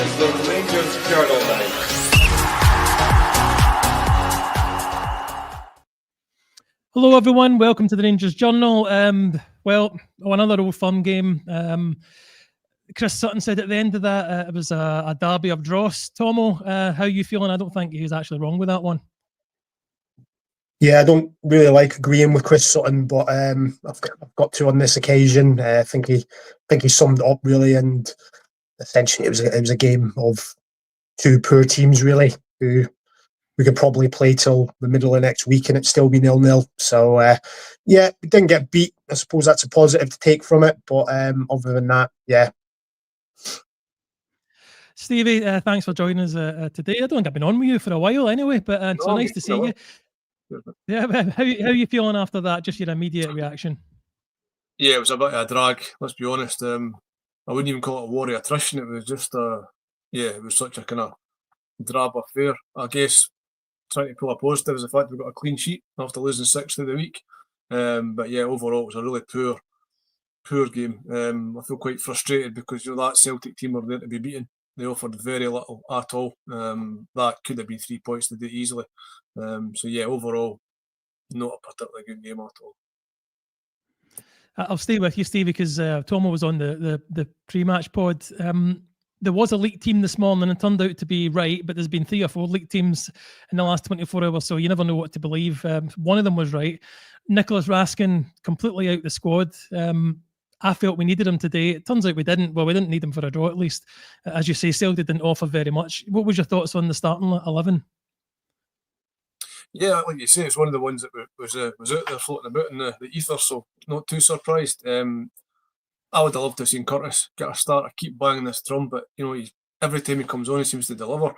is the Rangers Journal now. Hello everyone, welcome to the Rangers Journal. Another Old Firm game. Chris Sutton said at the end of that it was a derby of dross. Tomo, how are you feeling? I don't think he was actually wrong with that one. Yeah, I don't really like agreeing with Chris Sutton, but I've got to on this occasion. I think he summed it up really, and essentially it was a game of two poor teams really, who we could probably play till the middle of next week and it'd still be 0-0. So we didn't get beat. I suppose that's a positive to take from it, but other than that, yeah. Stevie, thanks for joining us today. I don't think I've been on with you for a while anyway, but so nice to see you. Yeah, how are you feeling after that? Just your immediate reaction? Yeah, it was a bit of a drag, let's be honest. I wouldn't even call it a war of attrition. It was just it was such a kind of drab affair. I guess trying to pull a positive is the fact we got a clean sheet after losing 6 through the week. But yeah, overall it was a really poor game. I feel quite frustrated because that Celtic team were there to be beaten. They offered very little at all. That could have been 3 points today easily. So yeah, overall, not a particularly good game at all. I'll stay with you, Stevie, because Tomo was on the pre-match pod. There was a league team this morning and it turned out to be right, but there's been 3 or 4 league teams in the last 24 hours, so you never know what to believe. One of them was right. Nicholas Raskin completely out the squad. I felt we needed him today. It turns out we didn't. Well, we didn't need him for a draw at least. As you say, Celtic didn't offer very much. What was your thoughts on the starting 11? Yeah, like you say, it's one of the ones that was out there floating about in the ether, so not too surprised. I would have loved to have seen Curtis get a start. I keep banging this drum, but every time he comes on, he seems to deliver.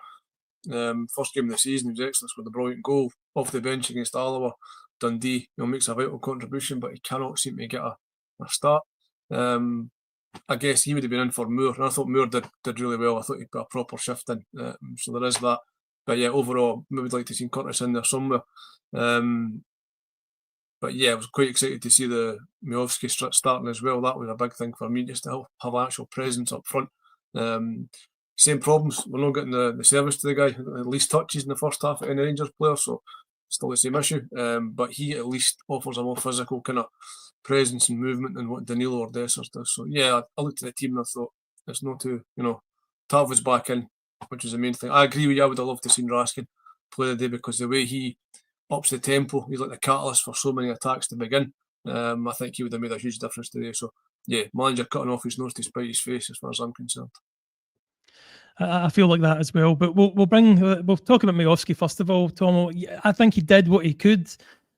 First game of the season, he was excellent with a brilliant goal off the bench against Alloa. Dundee, makes a vital contribution, but he cannot seem to get a start. I guess he would have been in for Moore, and I thought Moore did really well. I thought he put a proper shift in, so there is that. But yeah, overall, we would like to see Curtis in there somewhere. But yeah, I was quite excited to see the Miovski starting as well. That was a big thing for me, just to have actual presence up front. Same problems. We're not getting the service to the guy. At least touches in the first half of any Rangers player, so still the same issue. But he at least offers a more physical kind of presence and movement than what Danilo or Dessers does. So yeah, I looked at the team and I thought it's not too, Tav was back in, which is the main thing. I agree with you. I would have loved to have seen Raskin play the day because the way he ups the tempo, he's like the catalyst for so many attacks to begin. I think he would have made a huge difference today. So yeah, manager cutting off his nose to spite his face as far as I'm concerned. I feel like that as well, but we'll talk about Miovski first of all, Tomo. I think he did what he could,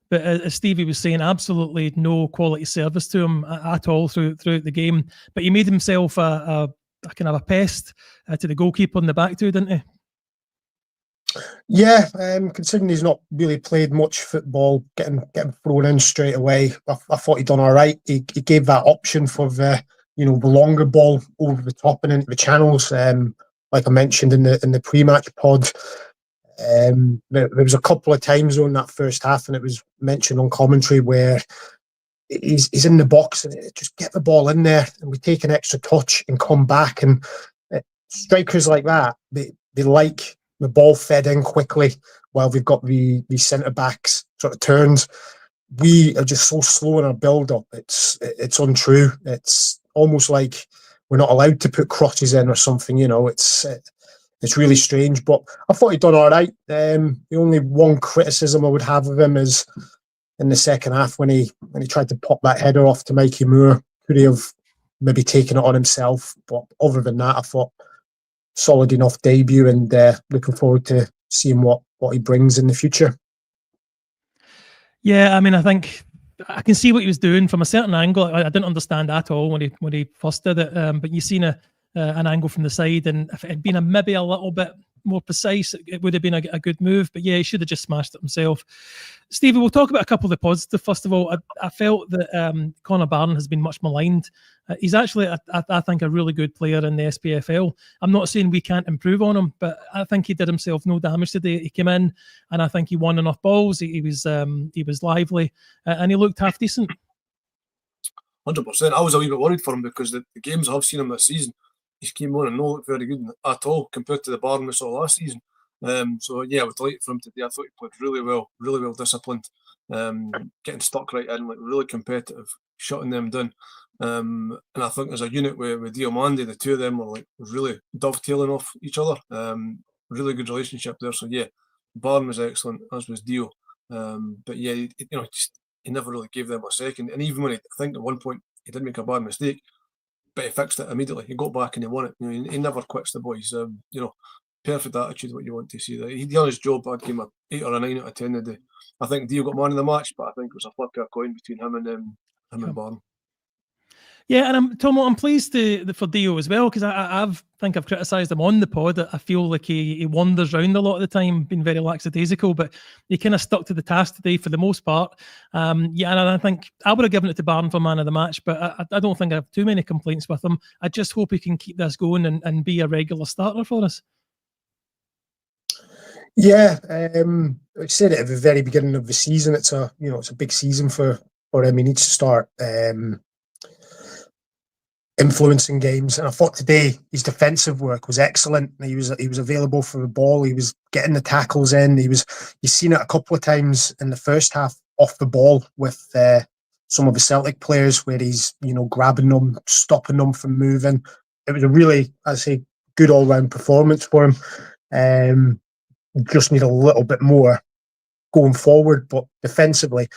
but as Stevie was saying, absolutely no quality service to him at all throughout the game. But he made himself a kind of a pest to the goalkeeper in the back too, didn't he? Yeah, considering he's not really played much football, getting thrown in straight away, I thought he'd done all right. He gave that option for the longer ball over the top and into the channels. Like I mentioned in the pre-match pod, there was a couple of times on that first half, and it was mentioned on commentary where he's in the box and just get the ball in there, and we take an extra touch and come back. And strikers like that, they like the ball fed in quickly while we've got the centre backs sort of turns. We are just so slow in our build up. It's untrue. It's almost like we're not allowed to put crosses in or something. It's really strange. But I thought he'd done all right. The only one criticism I would have of him is in the second half when he tried to pop that header off to Mikey Moore. Could he have maybe taken it on himself? But other than that, I thought solid enough debut, and looking forward to seeing what he brings in the future. Yeah, I mean, I think I can see what he was doing from a certain angle. I didn't understand at all when he first did it, but you've seen an angle from the side, and if it had been maybe a little bit more precise, it would have been a good move. But yeah, he should have just smashed it himself. Stevie, we'll talk about a couple of the positive. First of all, I felt that Connor Barron has been much maligned. He's actually, I think, a really good player in the SPFL. I'm not saying we can't improve on him, but I think he did himself no damage today. He came in, and I think he won enough balls. He was lively, and he looked half decent. 100%. I was a wee bit worried for him because the games I've seen him this season, he's came on and not looked very good at all compared to the Barn we saw last season. So yeah, I was delighted for him today. I thought he played really well disciplined, getting stuck right in, like really competitive, shutting them down. And I think as a unit with Diomande, the two of them were like really dovetailing off each other. Really good relationship there. So yeah, Barn was excellent, as was Dio. But yeah, he never really gave them a second. And even when I think at one point he did make a bad mistake, but he fixed it immediately. He got back and he won it. He never quits the boys. Perfect attitude, what you want to see there. He done his job. I'd give him an 8 or a 9 out of 10 today. I think Dio got man of the match, but I think it was a flip of a coin between him and Barn. Yeah, and I'm pleased for Dio as well, because I think I've criticised him on the pod. I feel like he wanders around a lot of the time, being very lackadaisical, but he kind of stuck to the task today for the most part. And I think I would have given it to Barn for man of the match, but I don't think I have too many complaints with him. I just hope he can keep this going and be a regular starter for us. Yeah, I said it at the very beginning of the season. It's a big season for him. He needs to start influencing games, and I thought today his defensive work was excellent. He was available for the ball. He was getting the tackles in. You've seen it a couple of times in the first half off the ball with some of the Celtic players, where he's grabbing them, stopping them from moving. It was a really, I'd say, good all round performance for him. Just need a little bit more going forward, but defensively,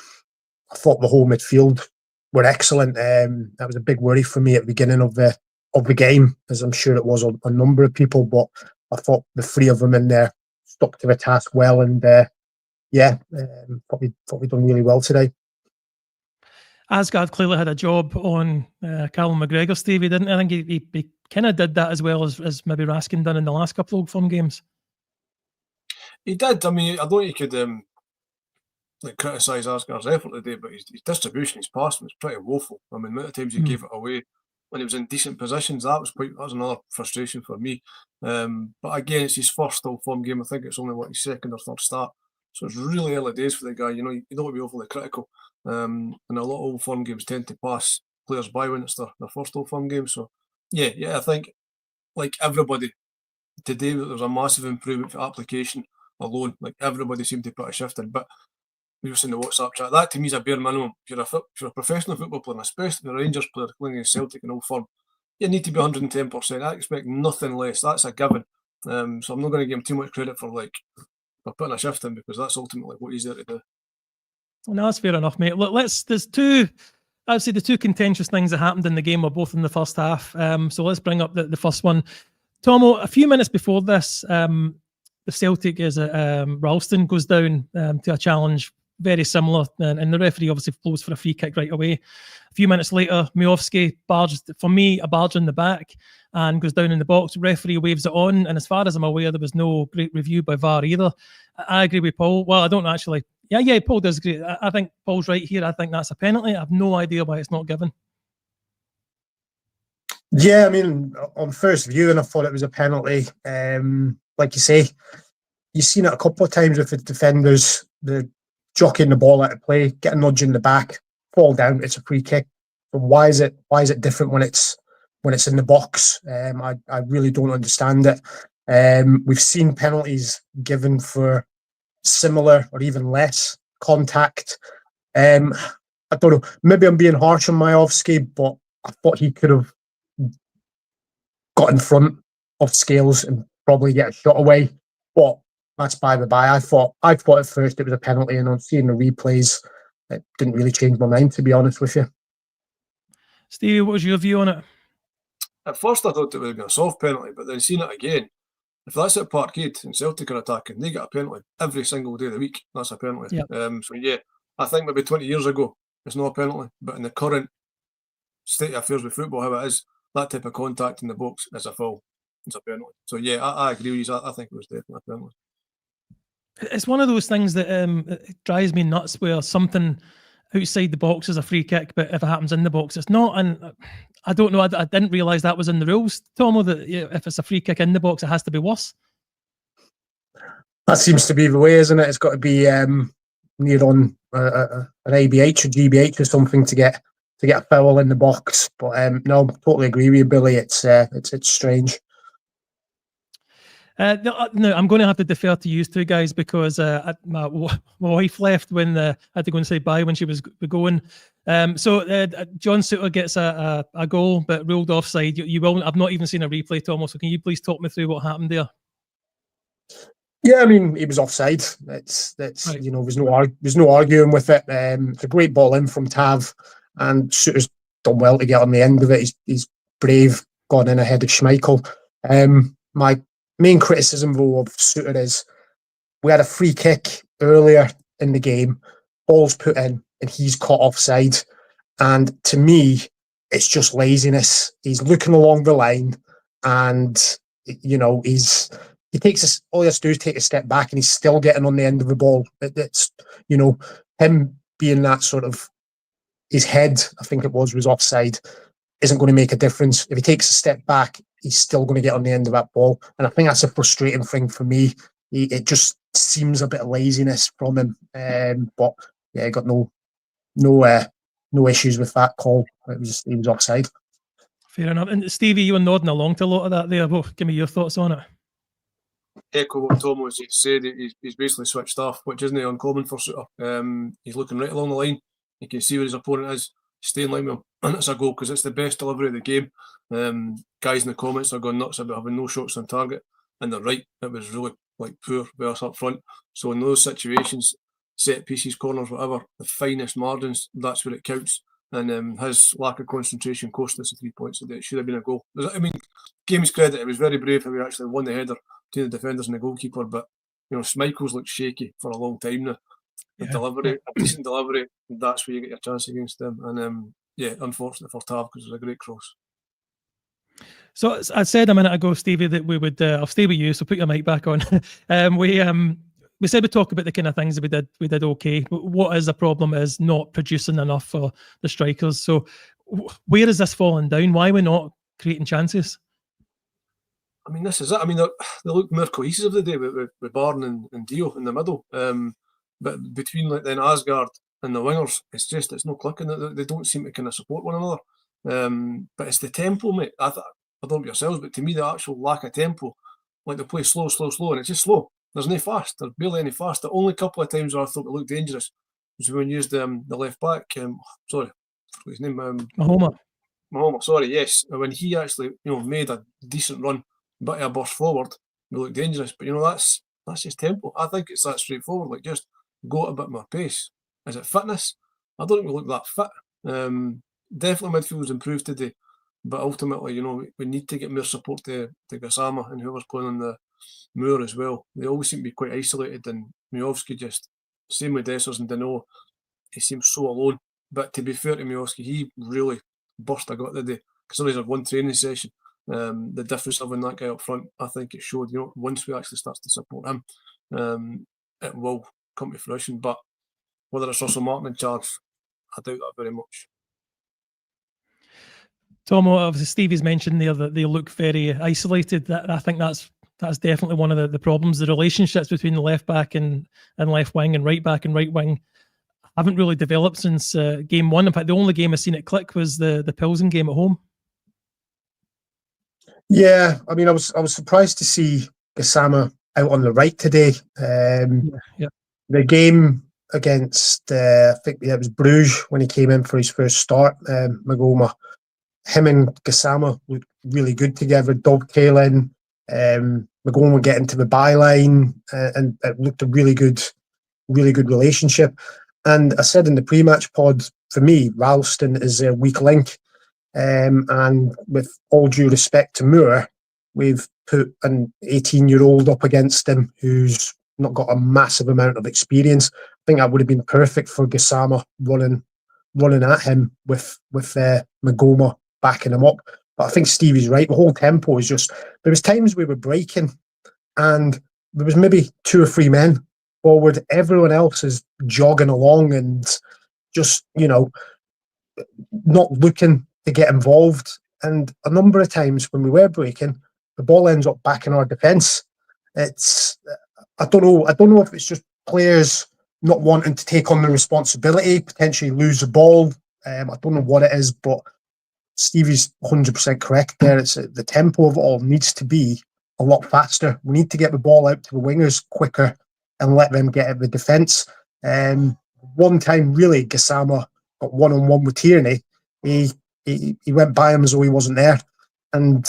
I thought the whole midfield were excellent. That was a big worry for me at the beginning of the game, as I'm sure it was on a number of people. But I thought the three of them in there stuck to the task well, and thought we done really well today. Asgard clearly had a job on Callum McGregor, Stevie, didn't he? I think he kind of did that as well as maybe Raskin done in the last couple of Firm games. He did. I mean, I don't think you could criticise Asgard's effort today, but his distribution, his passing was pretty woeful. I mean, many times he gave it away when he was in decent positions. That was another frustration for me. But again, it's his first Old Firm game. I think it's only his second or third start, so it's really early days for the guy. You don't want to be overly critical. And a lot of Old Firm games tend to pass players by when it's their first Old Firm game. So yeah, I think like everybody today, there was a massive improvement for application alone. Like everybody seemed to put a shift in, but we were seeing the WhatsApp chat. That to me is a bare minimum. If you're a professional football player, especially a Rangers player playing against Celtic and Old Firm, you need to be 110%. I expect nothing less. That's a given. So I'm not going to give him too much credit for putting a shift in, because that's ultimately what he's there to do. No, that's fair enough, mate. Look, the two contentious things that happened in the game were both in the first half. So let's bring up the first one. Tomo, a few minutes before this, the Celtic is Ralston goes down to a challenge very similar, and the referee obviously blows for a free kick right away. A few minutes later, Miovski barges, for me, a barge in the back and goes down in the box. Referee waves it on, and as far as I'm aware, there was no great review by VAR either. I agree with Paul. Well, I don't actually. Yeah, Paul does agree. I think Paul's right here. I think that's a penalty. I have no idea why it's not given. Yeah, I mean, on first view, and I thought it was a penalty. Like you say, you've seen it a couple of times with the defenders, the jockeying the ball out of play, get a nudge in the back, fall down, it's a free kick. But why is it different when it's in the box? I really don't understand it. We've seen penalties given for similar or even less contact. I don't know, maybe I'm being harsh on Miovski, but I thought he could have got in front of Scales and probably get a shot away. But that's by the by. I thought at first it was a penalty, and on seeing the replays, it didn't really change my mind, to be honest with you. Stevie, what was your view on it? At first I thought it would have been a soft penalty, but then seeing it again, if that's at Parkhead and Celtic are attacking, they get a penalty every single day of the week. That's a penalty. Yep. So yeah, I think maybe 20 years ago it's not a penalty, but in the current state of affairs with football, how it is, that type of contact in the box is a foul. It's a penalty. So yeah, I agree with you. I think it was definitely a penalty. It's one of those things that it drives me nuts, where something outside the box is a free kick, but if it happens in the box, it's not. And I don't know. I didn't realise that was in the rules, Tomo, that if it's a free kick in the box, it has to be worse. That seems to be the way, isn't it? It's got to be near on an ABH or GBH or something to get to get a foul in the box. But no, totally agree with you, Billy. It's strange. No, I'm going to have to defer to you two guys because my wife left when I had to go and say bye when she was going. So John Souttar gets a goal but ruled offside. You will. I've not even seen a replay, Thomas. So can you please talk me through what happened there? Yeah, I mean, he was offside. That's right. You know, there's no arguing with it. It's a great ball in from Tav, and Souttar's done well to get on the end of it. He's brave, gone in ahead of Schmeichel. My main criticism, though, of Souttar is we had a free kick earlier in the game, ball's put in, and he's caught offside. And to me, it's just laziness. He's looking along the line, and you know, all he has to do is take a step back, and he's still getting on the end of the ball. It's, you know, him being that sort of, his head, I think it was offside, isn't going to make a difference. If he takes a step back, he's still going to get on the end of that ball. And I think that's a frustrating thing for me. It just seems a bit of laziness from him. But yeah, he got no issues with that call. He was offside. Fair enough. And Stevie, you were nodding along to a lot of that there. Well, give me your thoughts on it. Echo what Tom was said. He's basically switched off, which isn't uncommon for Souttar. He's looking right along the line. You can see where his opponent is. Stay in line with him, and it's a goal because it's the best delivery of the game. Guys in the comments are going nuts about having no shots on target, and they're right. It was really poor by us up front. So in those situations, set pieces, corners, whatever, the finest margins, that's where it counts. And his lack of concentration cost us the 3 points today. It should have been a goal. I mean, game's credit, it was very brave how we actually won the header between the defenders and the goalkeeper. But you know, Schmeichel's looked shaky for a long time now. A decent delivery, that's where you get your chance against them. And yeah, unfortunate for Tav because it was a great cross. So I said a minute ago, Stevie, that we would. I'll stay with you. So put your mic back on. We said we'd talk about the kind of things that we did okay. What is the problem is not producing enough for the strikers. So where is this falling down? Why are we not creating chances? I mean, this is it. I mean, they look more cohesive the day with Barn and Dio in the middle. But between then Asgard and the wingers, it's not clicking. They don't seem to kind of support one another. But it's the tempo, mate. I don't know yourselves, but to me, the actual lack of tempo, they play slow, and it's just slow. There's no fast. There's barely any fast. The only couple of times where I thought it looked dangerous was when we used the left back. Sorry, I forgot his name. Mahoma. Sorry, yes. When he actually made a decent run, but a burst forward, we looked dangerous. But that's just tempo. I think it's that straightforward. Just go at a bit more pace. Is it fitness? I don't think we look that fit. Definitely midfield's improved today, but ultimately, we need to get more support to Gassama and whoever's playing on the Moor as well. They always seem to be quite isolated, and Miovski just, same with Dessers and Dino, he seems so alone. But to be fair to Miovski, he really burst a gut today. Considering he's had one training session, the difference of having that guy up front, I think it showed. Once we actually start to support him, it will come to fruition. But whether it's Russell Martin in charge, I doubt that very much. Tom, obviously Stevie's mentioned there that they look very isolated. I think that's definitely one of the problems. The relationships between the left back and left wing and right back and right wing haven't really developed since game one. In fact, the only game I've seen it click was the Pilsen game at home. Yeah, I mean, I was surprised to see Gassama out on the right today. The game against, I think it was Bruges when he came in for his first start, Magoma. Him and Gassama looked really good together, dovetailing. Magoma getting to the byline, and it looked a really good relationship. And I said in the pre-match pod, for me, Ralston is a weak link. And with all due respect to Moore, we've put an 18-year-old up against him who's not got a massive amount of experience. I think that would have been perfect for Gassama running at him with Magoma backing him up. But I think Stevie's right. The whole tempo is just, there was times we were breaking and there was maybe 2 or 3 men forward. Everyone else is jogging along and just, not looking to get involved. And a number of times when we were breaking, the ball ends up back in our defence. I don't know if it's just players not wanting to take on the responsibility, potentially lose the ball, I don't know what it is, but Stevie's 100% correct there. It's the tempo of it all needs to be a lot faster. We need to get the ball out to the wingers quicker and let them get at the defence. One time, really, Gassama got one-on-one with Tierney. He went by him as though he wasn't there, and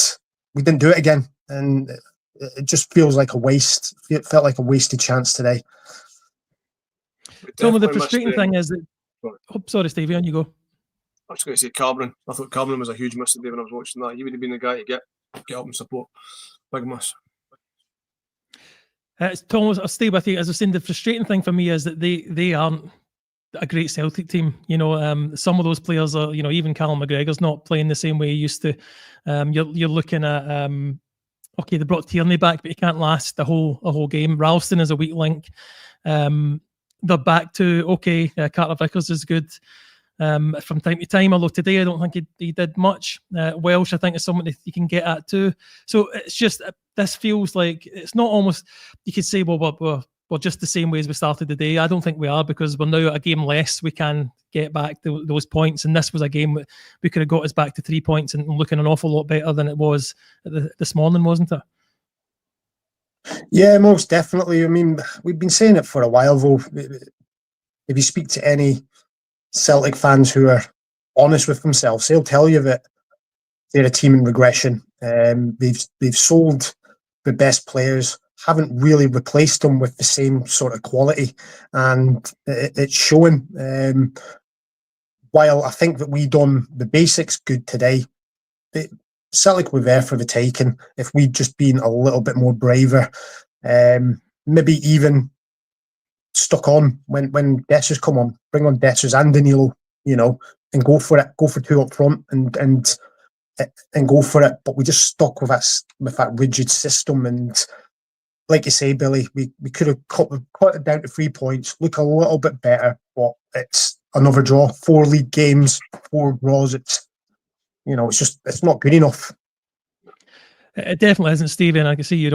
we didn't do it again. And it just feels like a waste. It felt like a wasted chance today. Tom, the frustrating thing is that... sorry, Stevie, on you go. I was going to say Cameron. I thought Cameron was a huge miss today when I was watching that. He would have been the guy to get up and support. Big miss. Tom, I'll stay with you. As I was saying, the frustrating thing for me is that they aren't a great Celtic team. Some of those players are, even Callum McGregor's not playing the same way he used to. You're looking at, okay, they brought Tierney back, but he can't last the whole game. Ralston is a weak link. They're back to, okay, Carter Vickers is good from time to time, although today I don't think he did much. Welsh, I think, is someone that you can get at too. So it's just, this feels like it's not almost, you could say, well, we're just the same way as we started the day. I don't think we are, because we're now at a game less. We can get back to those points, and this was a game that we could have got us back to 3 points and looking an awful lot better than it was this morning, wasn't it? Yeah, most definitely. I mean, we've been saying it for a while, though. If you speak to any Celtic fans who are honest with themselves, they'll tell you that they're a team in regression. They've sold the best players, haven't really replaced them with the same sort of quality, and it's showing. While I think that we done the basics good today, Celtic were there for the taking. If we'd just been a little bit more braver, maybe even stuck on when Dessers come on, bring on Dessers and Danilo, and go for it, go for two up front and go for it. But we just stuck with that rigid system, and like you say, Billy, we could have cut it down to 3 points, look a little bit better, but it's another draw. 4 league games, 4 draws. It's not good enough. It definitely isn't, Stevie, and I can see you're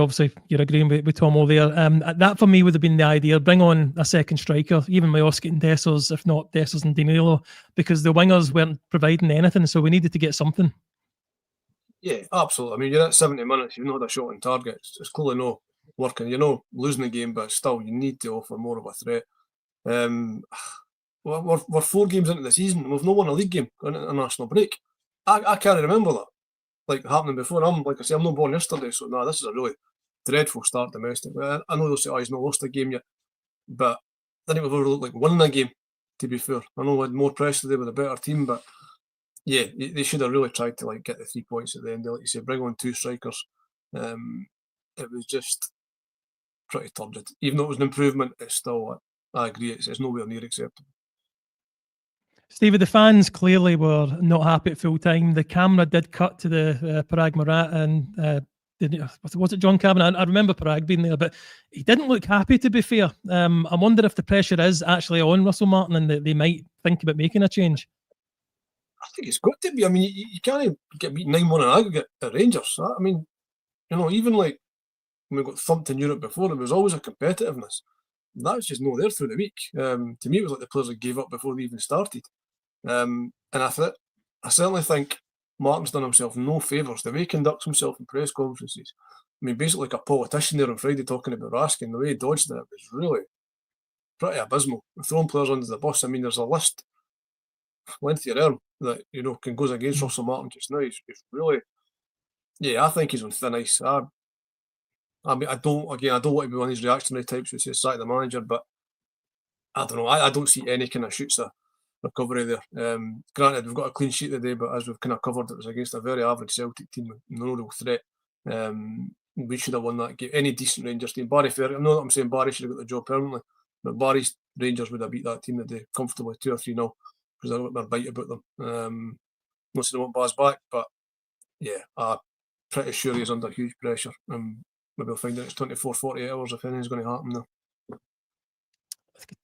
agreeing with Tomo there. That for me would have been the idea. Bring on a second striker, even Majowski and Dessers, if not Dessers and Danilo, because the wingers weren't providing anything, so we needed to get something. Yeah, absolutely. I mean, you're at 70 minutes, you've not had a shot on target. It's clearly not working. Losing the game, but still, you need to offer more of a threat. We're 4 games into the season, and we've not won a league game on an international break. I can't remember that happening before. I'm not born yesterday, so this is a really dreadful start domestically. I know they'll say, he's not lost a game yet, but I think we've overlooked winning a game, to be fair. I know we had more pressure today with a better team, but yeah, they should have really tried to get the 3 points at the end. Like you say, bring on 2 strikers. It was just pretty turgid. Even though it was an improvement, it's still, I agree, it's nowhere near acceptable. Stevie, the fans clearly were not happy at full time. The camera did cut to the Parag Murat, and was it John Cabin? I remember Parag being there, but he didn't look happy, to be fair. I wonder if the pressure is actually on Russell Martin and that they might think about making a change. I think it's got to be. I mean, you can't get beaten 9-1 in aggregate at Rangers. I mean, even when we got thumped in Europe before, there was always a competitiveness. That's just not there through the week. To me, it was like the players that gave up before they even started. And I certainly think Martin's done himself no favours. The way he conducts himself in press conferences, I mean, basically like a politician there on Friday talking about Raskin, the way he dodged it was really pretty abysmal. Throwing players under the bus. I mean, there's a list, length of your arm, that can goes against Russell Martin just now. He's really, I think he's on thin ice. I mean, I don't want to be one of these reactionary types who says sack the manager, but I don't know. I don't see any kind of shoots of recovery there. Granted, we've got a clean sheet today, but as we've kind of covered, it was against a very average Celtic team with no real threat. We should have won that game. Any decent Rangers team, Barry Fair, I know that I'm saying Barry should have got the job permanently, but Barry's Rangers would have beat that team today comfortably 2 or 3-0, because I don't want their bite about them. Most of them want Baz back, but yeah, I'm pretty sure he's under huge pressure. Maybe we'll find out it's 24, 48 hours if anything's going to happen there.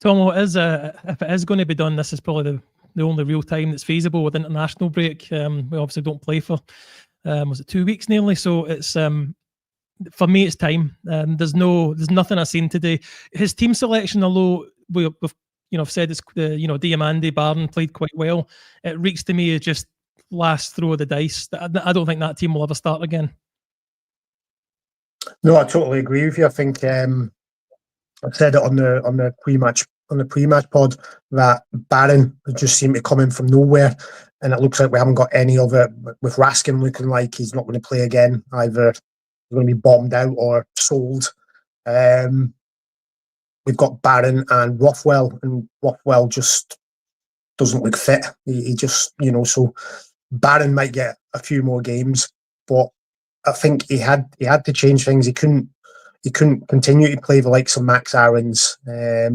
Tom, if it is going to be done, this is probably the only real time that's feasible with international break. We obviously don't play for, was it 2 weeks nearly? So it's for me, it's time. There's nothing I've seen today. His team selection, although we've I've said it's Diamande, Barron played quite well. It reeks to me as just last throw of the dice. I don't think that team will ever start again. No, I totally agree with you. I think I said it on the pre-match pod that Barron just seemed to come in from nowhere, and it looks like we haven't got any of it. With Raskin looking like he's not going to play again, either he's going to be bombed out or sold. We've got Barron and Rothwell, and Rothwell just doesn't look fit. He just, so Barron might get a few more games, but I think he had to change things. He couldn't continue to play the likes of Max Aarons. I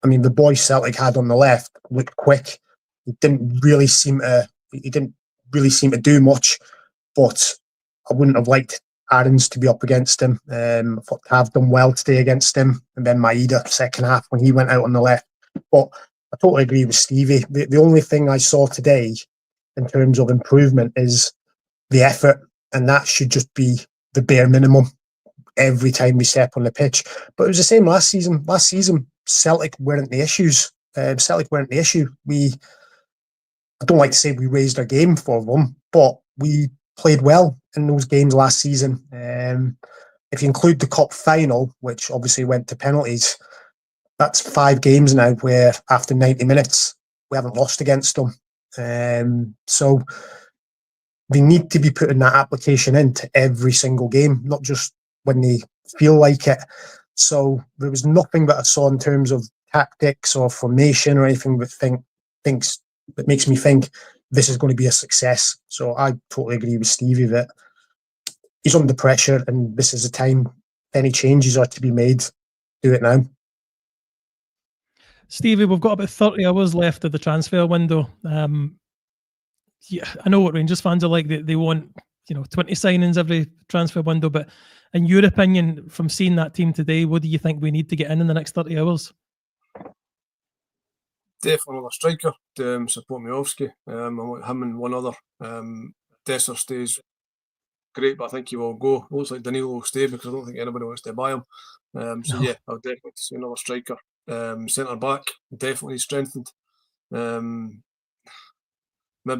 mean, the boy Celtic had on the left looked quick. He didn't really seem to do much, but I wouldn't have liked Aarons to be up against him. I thought Tav done well today against him, and then Maeda second half when he went out on the left. But I totally agree with Stevie. The only thing I saw today in terms of improvement is the effort, and that should just be the bare minimum every time we step on the pitch. But it was the same last season. Last season, Celtic weren't the issues. Celtic weren't the issue. I don't like to say we raised our game for them, but we played well in those games last season. If you include the cup final, which obviously went to penalties, that's 5 games now where after 90 minutes we haven't lost against them. So they need to be putting that application into every single game, not just when they feel like it. So there was nothing that I saw in terms of tactics or formation or anything that makes me think this is going to be a success. So I totally agree with Stevie that he's under pressure, and this is the time. If any changes are to be made, do it now. Stevie, we've got about 30 hours left of the transfer window. Yeah, I know what Rangers fans are like. They want 20 signings every transfer window, but in your opinion, from seeing that team today, what do you think we need to get in the next 30 hours? Definitely another striker to support Miovski. I want him and one other. Dessler stays, great, but I think he will go. Looks like Danilo will stay because I don't think anybody wants to buy him. So yeah, I'll definitely see another striker. Centre back definitely strengthened. Maybe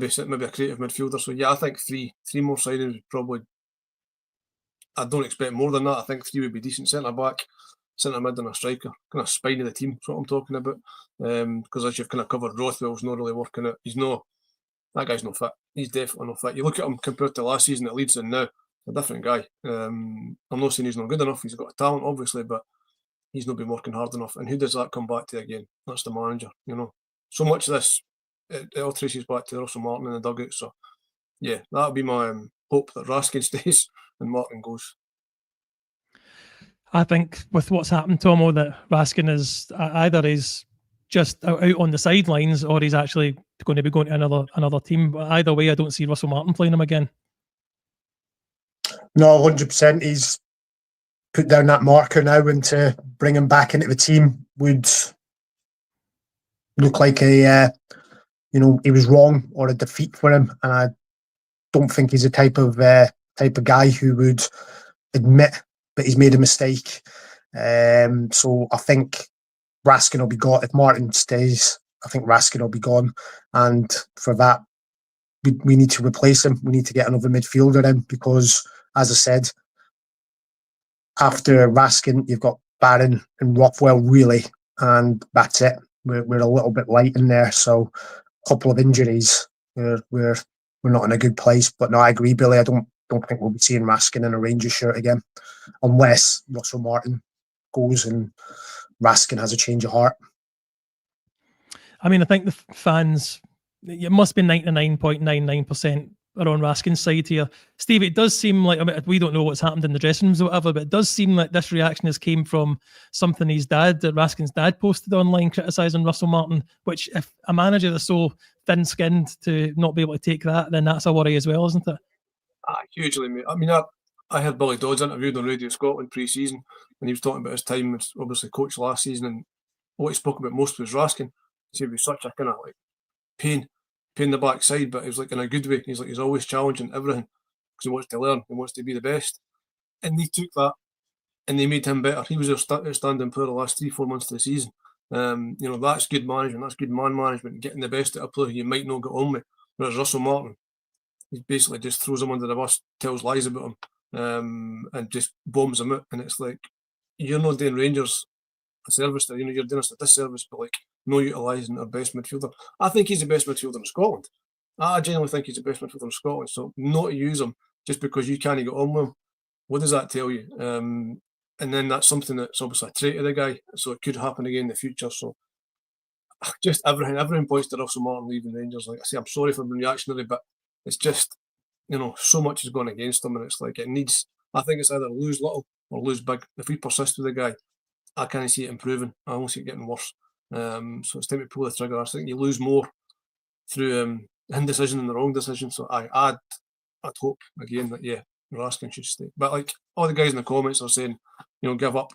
a creative midfielder. So yeah, I think three more signings would probably. I don't expect more than that. I think 3 would be decent. Centre back, centre mid, and a striker. Kind of spine of the team. That's what I'm talking about. Because as you've kind of covered, Rothwell's not really working out. That guy's not fit. He's definitely not fit. You look at him compared to last season at Leeds and now, a different guy. I'm not saying he's not good enough. He's got a talent, obviously, but he's not been working hard enough. And who does that come back to again? That's the manager. So much of this, it all traces back to Russell Martin in the dugout. So yeah, that would be my hope that Raskin stays and Martin goes. I think with what's happened to him, that Raskin is either he's just out on the sidelines or he's actually going to be going to another team. But either way, I don't see Russell Martin playing him again. No, 100%. He's put down that marker now, and to bring him back into the team would look like he was wrong or a defeat for him. And I don't think he's the type of guy who would admit that he's made a mistake. So I think Raskin will be gone. If Martin stays, I think Raskin will be gone. And for that, we need to replace him. We need to get another midfielder in because, as I said, after Raskin, you've got Barron and Rothwell, really, and that's it. We're a little bit light in there. So a couple of injuries, we're not in a good place. But no, I agree, Billy. I don't think we'll be seeing Raskin in a Rangers shirt again, unless Russell Martin goes and Raskin has a change of heart. I mean, I think the fans, it must be 99.99% are on Raskin's side here. Steve, it does seem like, we don't know what's happened in the dressing rooms or whatever, but it does seem like this reaction has came from something Raskin's dad posted online criticising Russell Martin, which if a manager is so thin-skinned to not be able to take that, then that's a worry as well, isn't it? Hugely, mate. I mean, I heard Billy Dodds interviewed on Radio Scotland pre-season, and he was talking about his time as obviously coach last season, and what he spoke about most was Raskin. He was such a kind of like pain in the backside, but it was like in a good way. He's always challenging everything because he wants to learn, he wants to be the best, and they took that and they made him better. He was their outstanding player the last 3-4 months of the season, That's good management. That's good man management. Getting the best out of a player you might not get on with. Whereas Russell Martin, he basically just throws him under the bus, tells lies about him, and just bombs him out. And it's like, you're not doing Rangers a service there. You're doing us a disservice, but like no utilising our best midfielder. I think he's the best midfielder in Scotland. I genuinely think he's the best midfielder in Scotland. So not to use him just because you can't get on with him, what does that tell you? And then that's something that's obviously a trait of the guy. So it could happen again in the future. So just everything points to Russell Martin leaving Rangers. Like I say, I'm sorry for being reactionary, but it's just, so much has gone against him, and it's like it needs. I think it's either lose little or lose big. If we persist with the guy, I can't see it improving. I don't see it getting worse. So it's time to pull the trigger. I think you lose more through indecision than the wrong decision. So I'd hope again that Raskin should stay. But like all the guys in the comments are saying, give up,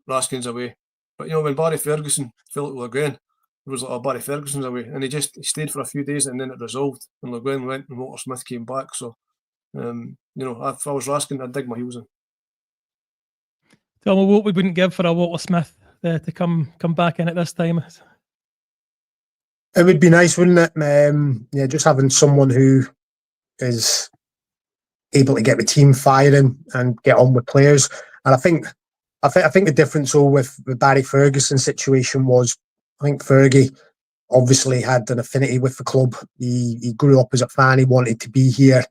Raskin's away. But when Barry Ferguson fell at Le Guen, it was like, oh, Barry Ferguson's away, and he stayed for a few days and then it resolved. And Le Guen went and Walter Smith came back. So if I was Raskin, I'd dig my heels in. Tell me what we wouldn't give for a Walter Smith to come back in at this time. It would be nice, wouldn't it? Just having someone who is able to get the team firing and get on with players. And I think the difference with the Barry Ferguson situation was, I think Fergie obviously had an affinity with the club. He grew up as a fan. He wanted to be here.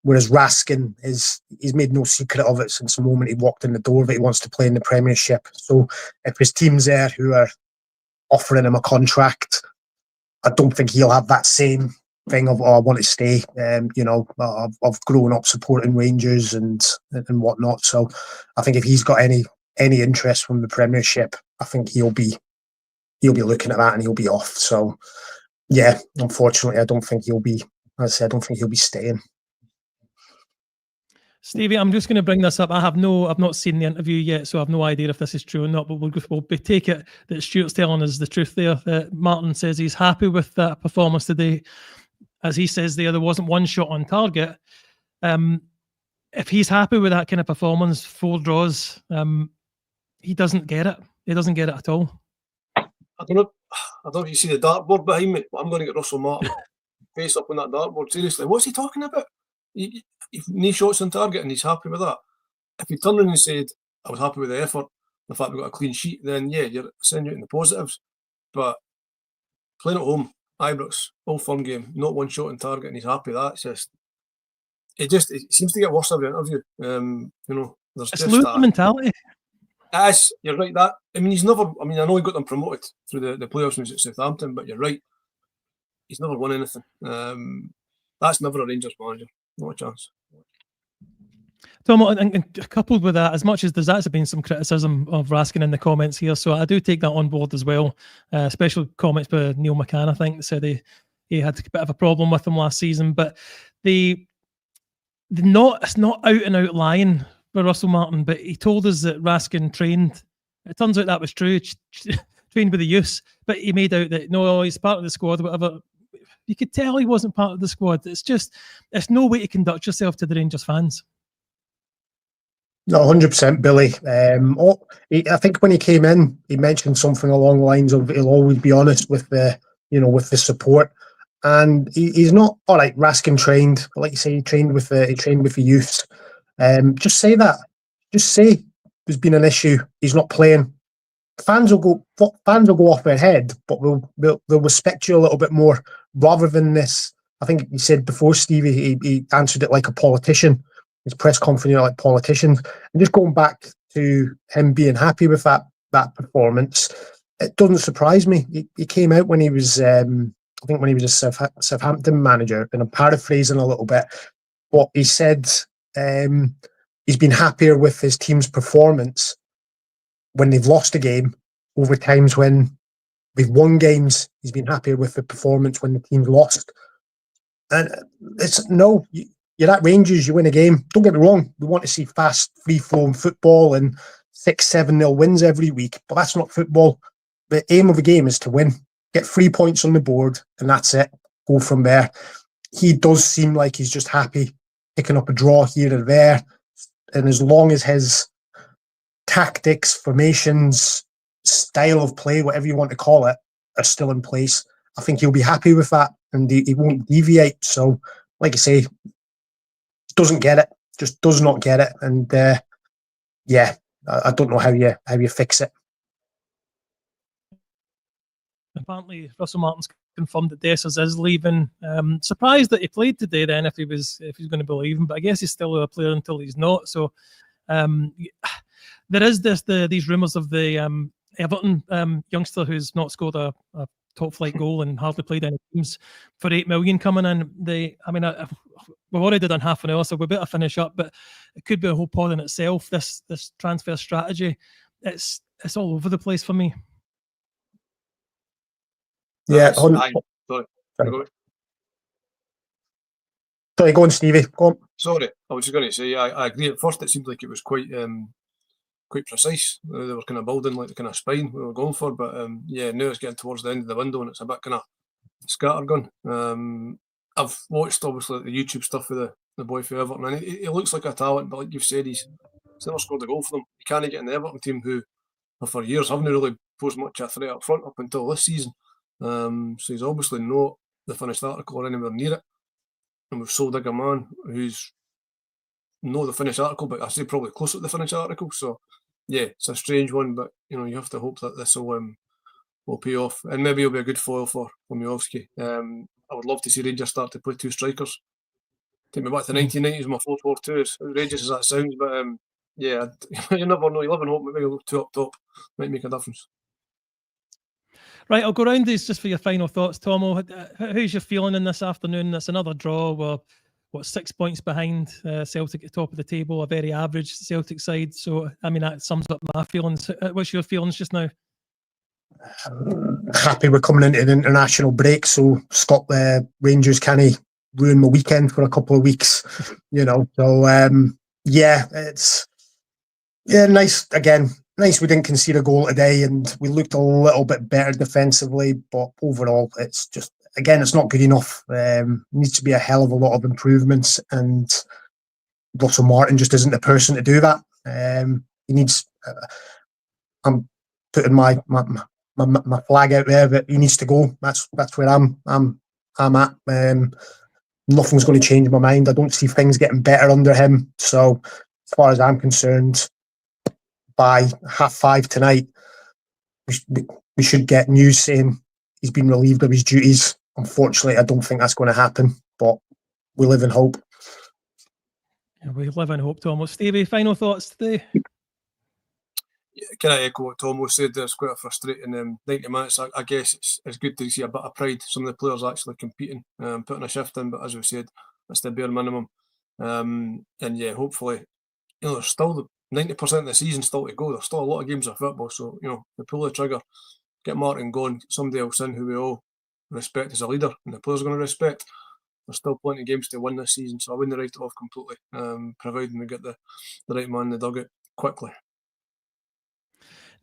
Whereas Raskin, he's made no secret of it since the moment he walked in the door that he wants to play in the Premiership. So if his team's there who are offering him a contract, I don't think he'll have that same thing of, I want to stay. I've grown up supporting Rangers and whatnot. So I think if he's got any interest from the Premiership, I think he'll be looking at that and he'll be off. So unfortunately, I don't think he'll be staying. Stevie, I'm just going to bring this up. I've not seen the interview yet, so I've no idea if this is true or not, but we'll take it that Stuart's telling us the truth there. Martin says he's happy with that performance today. As he says there wasn't one shot on target. If he's happy with that kind of performance, 4 draws, he doesn't get it. He doesn't get it at all. I don't know if you see the dartboard behind me, but I'm going to get Russell Martin face up on that dartboard. Seriously, what's he talking about? No shots on target and he's happy with that. If he turned around and said, I was happy with the effort, the fact we got a clean sheet, then you're sending out in the positives. But playing at home, Ibrox, all fun game, not one shot on target and he's happy with that. It seems to get worse every interview. There's it's just losing mentality. Yes, you're right. I know he got them promoted through the playoffs when he was at Southampton, but you're right. He's never won anything. That's never a Rangers manager. Not a chance. Tom, and coupled with that, as much as there's actually been some criticism of Raskin in the comments here, so I do take that on board as well. Special comments by Neil McCann, I think, that said he had a bit of a problem with him last season, but it's not out and out lying for Russell Martin, but he told us that Raskin trained. It turns out that was true. Trained with the youths, but he made out that no, he's part of the squad, whatever. You could tell he wasn't part of the squad. It's no way to conduct yourself to the Rangers fans. No, 100%, Billy. I think when he came in, he mentioned something along the lines of he'll always be honest with the support. And he's not all right. Raskin trained, but like you say, he trained with the youths. Just say that. Just say there's been an issue. He's not playing. Fans will go off their head, but they'll respect you a little bit more rather than this. I think you said before, Stevie, he answered it like a politician. His press conference like politicians. And just going back to him being happy with that performance, it doesn't surprise me. He came out when he was, I think when he was a Southampton manager, and I'm paraphrasing a little bit, but he said he's been happier with his team's performance when they've lost a game over times when we've won games. He's been happier with the performance when the team's lost. And you're at Rangers, you win a game. Don't get me wrong, we want to see fast, free-flowing football and 6-7-0 wins every week, but that's not football. The aim of the game is to win, get 3 points on the board, and that's it. Go from there. He does seem like he's just happy picking up a draw here and there, and as long as his tactics, formations, style of play, whatever you want to call it, are still in place. I think he'll be happy with that, and he won't deviate. So, like I say, doesn't get it, just does not get it, and yeah, I don't know how you fix it. Apparently, Russell Martin's confirmed that Dessers is leaving. Surprised that he played today. Then, if he's going to be leaving, but I guess he's still a player until he's not. So, there is these rumours of the Everton youngster who's not scored a top flight goal and hardly played any games for 8 million coming in. We've already done half an hour, so we better finish up. But it could be a whole pod in itself. This transfer strategy, it's all over the place for me. Yeah, Sorry. Sorry, go on, Stevie. Go on. Sorry, I was just going to say, I agree. At first, it seemed like it was quite precise. They were kind of building like the kind of spine we were going for, but yeah, now it's getting towards the end of the window and it's a bit kind of scattergun. I've watched obviously the YouTube stuff with the boy for Everton, and he looks like a talent, but like you've said, he's never scored a goal for them. He can't get in the Everton team, who for years haven't really posed much a threat up front up until this season. So he's obviously not the finished article or anywhere near it. And we've sold a man who's not the finished article, but I say probably close to the finished article. So yeah, it's a strange one, but you have to hope that this will pay off, and maybe he'll be a good foil for Miovski. I would love to see Rangers start to play 2 strikers. Take me back to the 1990s, my 4-4-2. As outrageous as that sounds, but yeah, you never know. You live in hope. Maybe we'll 2 up top might make a difference. Right, I'll go round these just for your final thoughts, Tomo. How's your feeling in this afternoon? That's another draw. We're 6 points behind Celtic at the top of the table, a very average Celtic side. So, I mean, that sums up my feelings. What's your feelings just now? Happy we're coming into an international break, so Rangers can't ruin my weekend for a couple of weeks, So, yeah, it's nice. Again, nice we didn't concede a goal today, and we looked a little bit better defensively, but overall, it's just, again, it's not good enough. Needs to be a hell of a lot of improvements, and Russell Martin just isn't the person to do that. He needs. I'm putting my flag out there that he needs to go. That's where I'm at. Nothing's going to change my mind. I don't see things getting better under him. So, as far as I'm concerned, by 5:30 tonight, we should get news saying he's been relieved of his duties. Unfortunately, I don't think that's going to happen, but we live in hope. Yeah, we live in hope, Tomo. Stevie, final thoughts today? Yeah, can I echo what Tomo said? There's quite a frustrating 90 minutes. I guess it's good to see a bit of pride. Some of the players actually competing, putting a shift in, but as we said, that's the bare minimum. And yeah, hopefully, there's still 90% of the season still to go. There's still a lot of games of football, so we pull the trigger, get Martin going, somebody else in who we all respect as a leader, and the players are going to respect. There's still plenty of games to win this season, so I wouldn't write it off completely, providing we get the right man in the dugout quickly.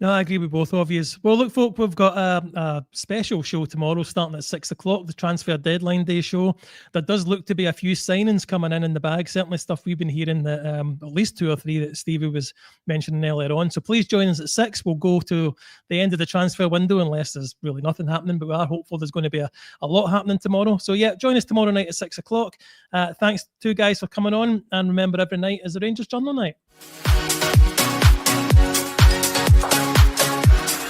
No, I agree with both of you. Well, look, folk, we've got a special show tomorrow starting at 6 o'clock, the transfer deadline day show. There does look to be a few signings coming in the bag, certainly stuff we've been hearing, that at least 2 or 3 that Stevie was mentioning earlier on. So please join us at 6. We'll go to the end of the transfer window unless there's really nothing happening, but we are hopeful there's going to be a lot happening tomorrow. So yeah, join us tomorrow night at 6 o'clock. Thanks to you guys for coming on, and remember, every night is a Rangers Journal night.